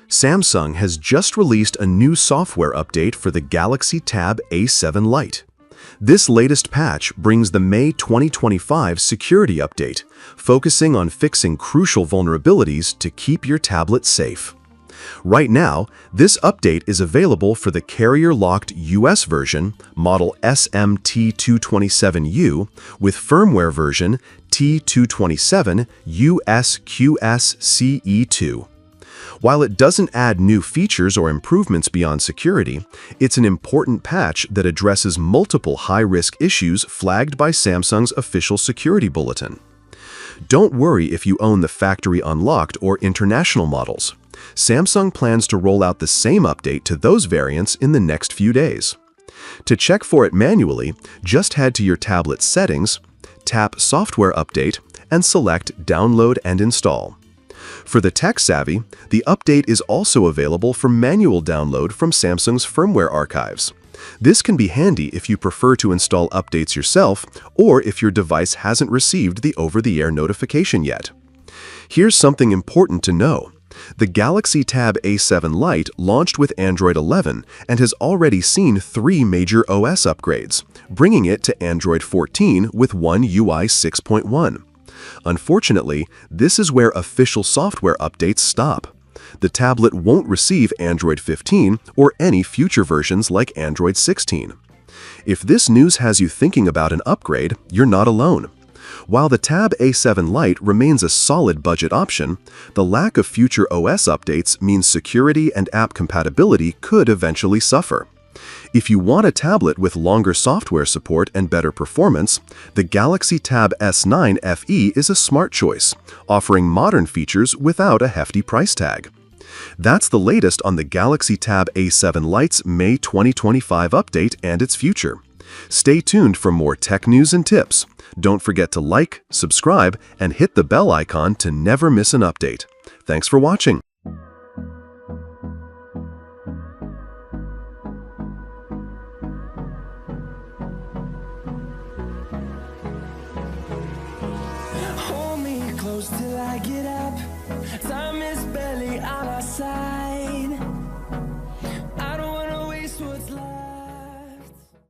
Samsung has just released a new software update for the Galaxy Tab A7 Lite. This latest patch brings the May 2025 security update, focusing on fixing crucial vulnerabilities to keep your tablet safe. Right now, this update is available for the carrier-locked US version, model SMT227U, with firmware version T227 USQSCE2. While it doesn't add new features or improvements beyond security, it's an important patch that addresses multiple high-risk issues flagged by Samsung's official security bulletin. Don't worry if you own the factory unlocked or international models. Samsung plans to roll out the same update to those variants in the next few days. To check for it manually, just head to your tablet settings, tap Software Update, and select Download and Install. For the tech-savvy, the update is also available for manual download from Samsung's firmware archives. This can be handy if you prefer to install updates yourself or if your device hasn't received the over-the-air notification yet. Here's something important to know. The Galaxy Tab A7 Lite launched with Android 11 and has already seen 3 major OS upgrades, bringing it to Android 14 with One UI 6.1. Unfortunately, this is where official software updates stop. The tablet won't receive Android 15 or any future versions like Android 16. If this news has you thinking about an upgrade, you're not alone. While the Tab A7 Lite remains a solid budget option, the lack of future OS updates means security and app compatibility could eventually suffer. If you want a tablet with longer software support and better performance, the Galaxy Tab S9 FE is a smart choice, offering modern features without a hefty price tag. That's the latest on the Galaxy Tab A7 Lite's May 2025 update and its future. Stay tuned for more tech news and tips. Don't forget to like, subscribe, and hit the bell icon to never miss an update. Thanks for watching. Hold me close till I get up. Time is barely on our side.